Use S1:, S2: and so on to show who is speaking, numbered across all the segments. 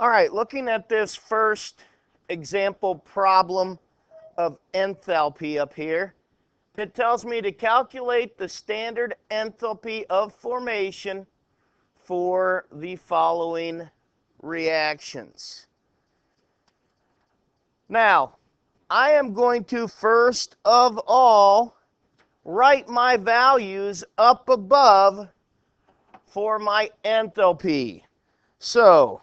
S1: All right, looking at this first example problem of enthalpy up here, it tells me to calculate the standard enthalpy of formation for the following reactions. Now, I am going to first of all write my values up above for my enthalpy. So,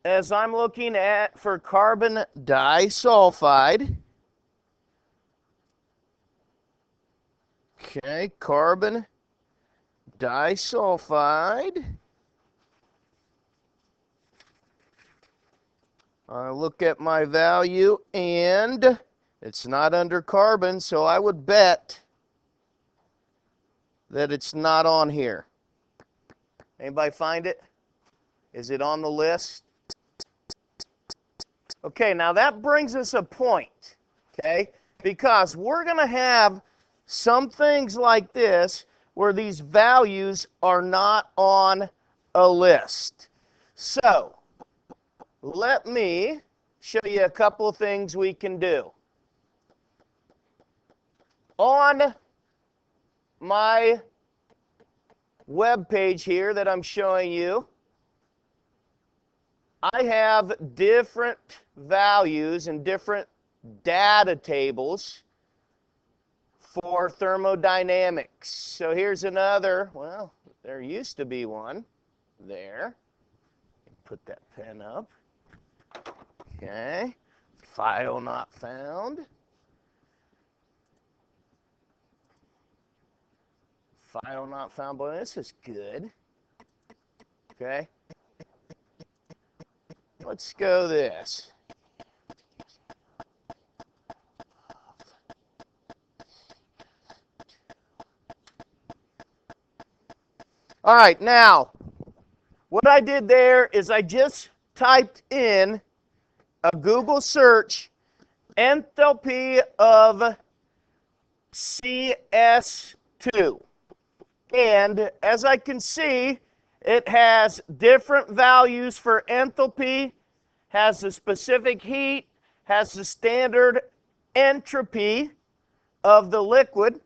S1: as I'm looking at for carbon disulfide, okay, carbon disulfide, I look at my value and it's not under carbon, so I would bet that it's not on here. Anybody find it? Is it on the list? Okay, now that brings us a point, okay? Because we're going to have some things like this where these values are not on a list. So, let me show you a couple of things we can do. On my web page here that I'm showing you, I have different values and different data tables for thermodynamics. So here's another, well, there used to be one there. Put that pen up. Okay, file not found. File not found, boy, this is good. Okay. Let's go this. All right, now, what I did there is I just typed in a Google search, enthalpy of CS2. And as I can see, it has different values for enthalpy, has the specific heat, has the standard entropy of the liquid.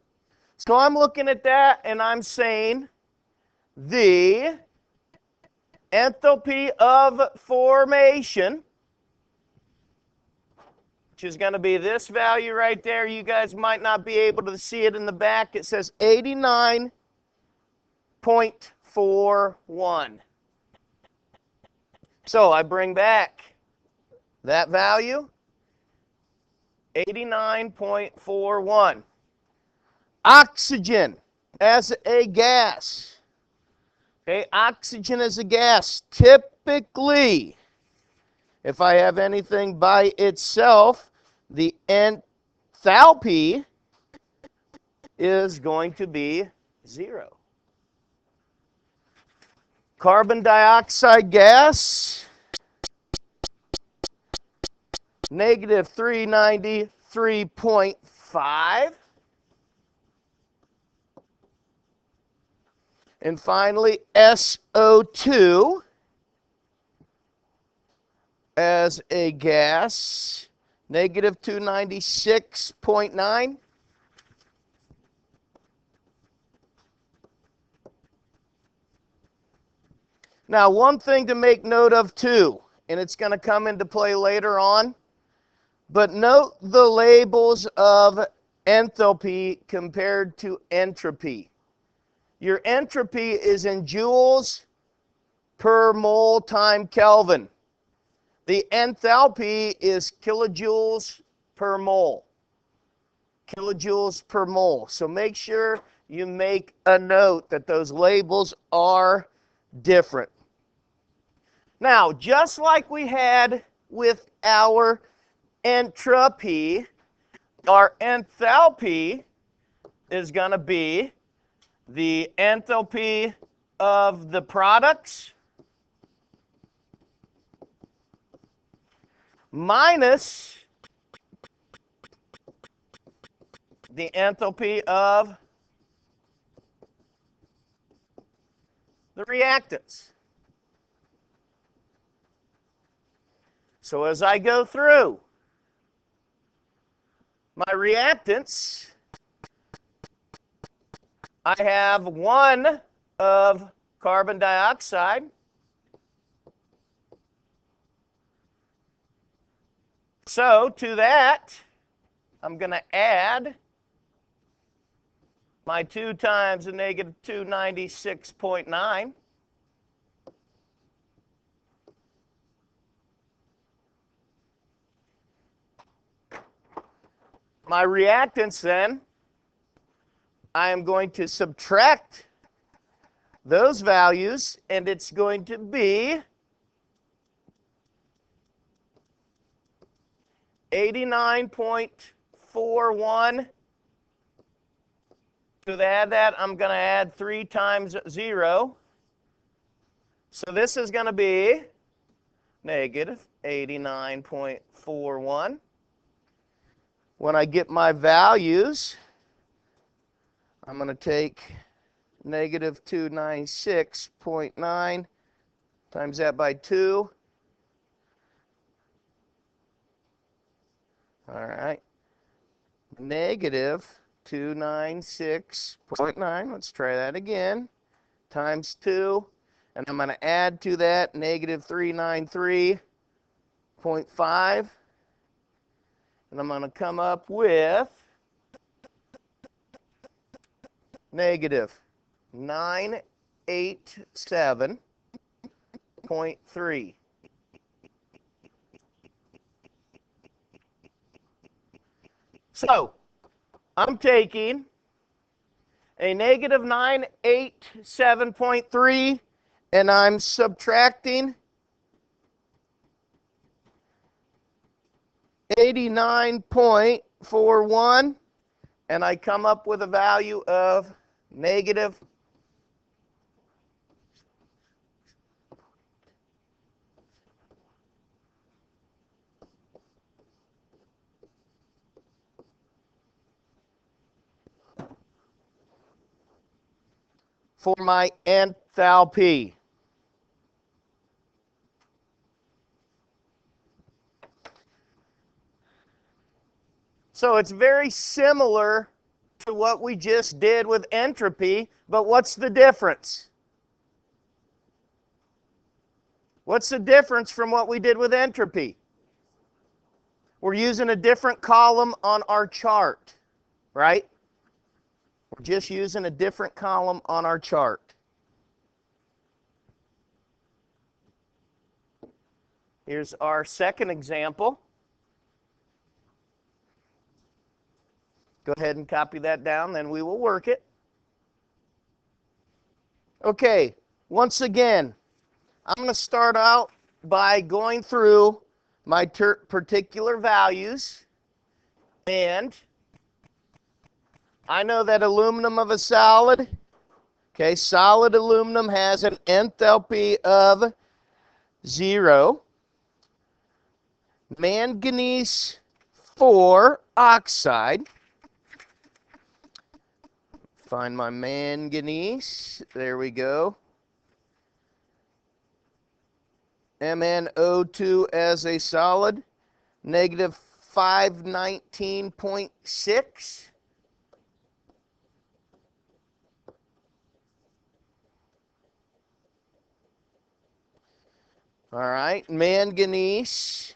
S1: So I'm looking at that and I'm saying the enthalpy of formation, which is going to be this value right there. You guys might not be able to see it in the back. It says 89.41. So I bring back that value, 89.41. Oxygen as a gas. Okay, oxygen as a gas. Typically, if I have anything by itself, the enthalpy is going to be 0. Carbon dioxide gas, negative 393.5. And finally, SO2 as a gas, negative 296.9. Now, one thing to make note of too, and it's going to come into play later on, but note the labels of enthalpy compared to entropy. Your entropy is in joules per mole time Kelvin. The enthalpy is kilojoules per mole. Kilojoules per mole. So make sure you make a note that those labels are different. Now, just like we had with our entropy, our enthalpy is going to be the enthalpy of the products minus the enthalpy of the reactants. So as I go through my reactants, I have 1 of carbon dioxide. So to that, I'm going to add my 2 times the negative 296.9. My reactants then, I am going to subtract those values, and it's going to be 89.41. To add that, I'm going to add 3 times 0. So this is going to be negative 89.41. When I get my values, I'm going to take negative 296.9 times that by 2. All right. Negative 296.9. Let's try that again. Times 2. And I'm going to add to that negative 393.5. And I'm going to come up with negative 987.3. So I'm taking a negative 987.3 and I'm subtracting 89.41, and I come up with a value of negative 0.4 for my enthalpy. So it's very similar to what we just did with entropy, but what's the difference? What's the difference from what we did with entropy? We're using a different column on our chart, right? We're just using a different column on our chart. Here's our second example. Go ahead and copy that down, then we will work it. Okay, once again, I'm going to start out by going through my particular values, and I know that aluminum of a solid, okay, solid aluminum has an enthalpy of 0. Manganese 4 oxide. Find my manganese. There we go. MnO2 as a solid, negative 519.6. All right, manganese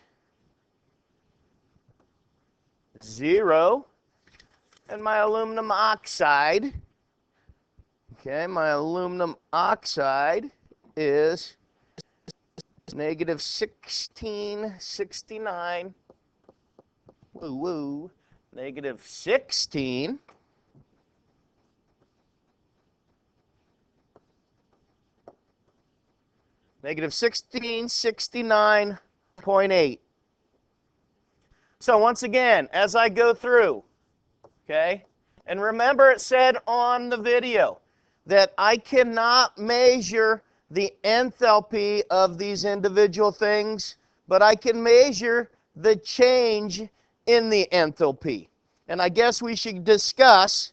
S1: 0. And my aluminum oxide, okay, my aluminum oxide is negative 1669, negative 16, negative 1669.8. So once again, as I go through, okay, and remember it said on the video that I cannot measure the enthalpy of these individual things, but I can measure the change in the enthalpy. And I guess we should discuss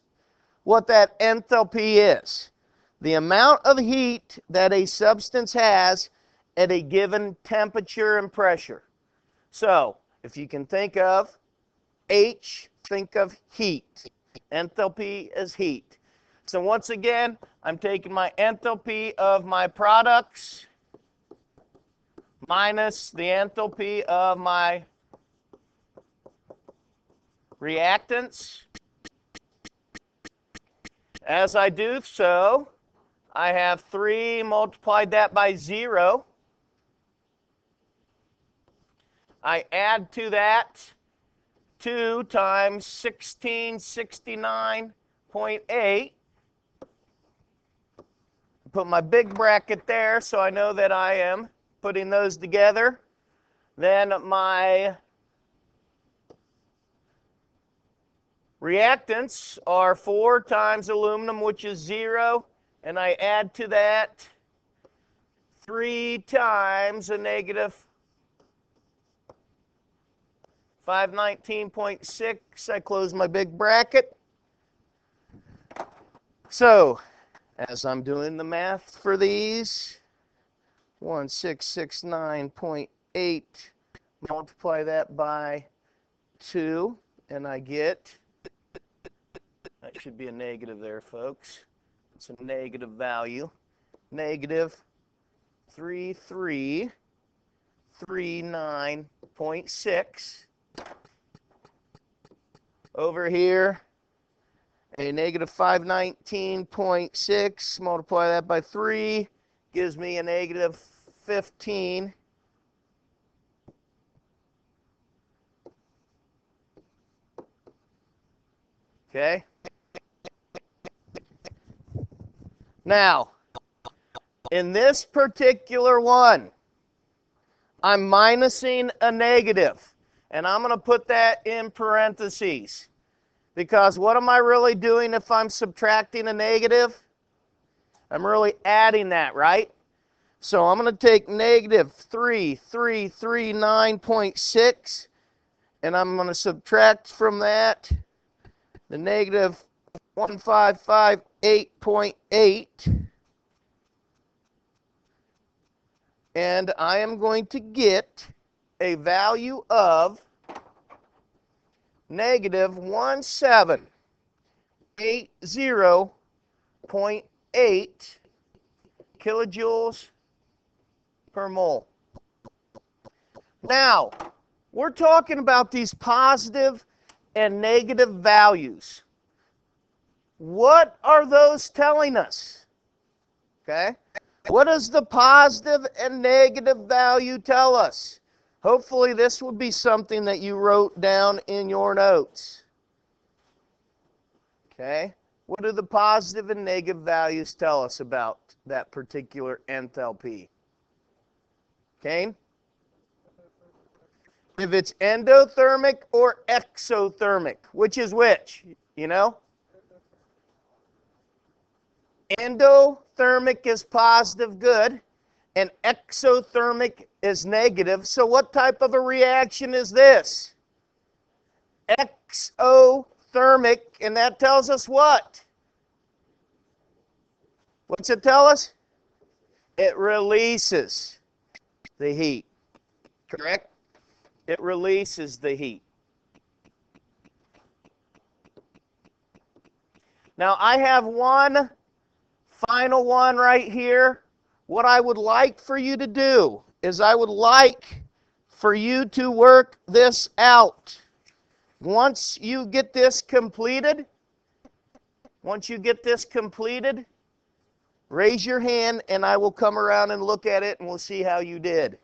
S1: what that enthalpy is. The amount of heat that a substance has at a given temperature and pressure. So if you can think of H, think of heat. Enthalpy is heat. So once again, I'm taking my enthalpy of my products minus the enthalpy of my reactants. As I do so, I have 3 multiplied that by 0. I add to that 2 times 1669.8. Put my big bracket there so I know that I am putting those together. Then my reactants are 4 times aluminum, which is 0, and I add to that 3 times a negative 519.6. I close my big bracket. So, as I'm doing the math for these, 1669.8, multiply that by 2, and I get, that should be a negative there, folks. It's a negative value. Negative 3339.6. Over here, a negative 519.6, multiply that by 3, gives me a negative 15. Okay? Now, in this particular one, I'm minusing a negative, and I'm going to put that in parentheses. Because what am I really doing if I'm subtracting a negative? I'm really adding that, right? So I'm going to take negative 3339.6, and I'm going to subtract from that the negative 1558.8. And I am going to get a value of negative 1780.8 kilojoules per mole. Now, we're talking about these positive and negative values. What are those telling us? Okay? What does the positive and negative value tell us? Hopefully this would be something that you wrote down in your notes. Okay? What do the positive and negative values tell us about that particular enthalpy? Kane? If it's endothermic or exothermic, which is which? You know? Endothermic is positive, good, and exothermic is negative. So what type of a reaction is this? Exothermic, and that tells us what? What's it tell us? It releases the heat, correct? It releases the heat. Now I have one final one right here. What I would like for you to do is I would like for you to work this out. Once you get this completed, raise your hand and I will come around and look at it and we'll see how you did.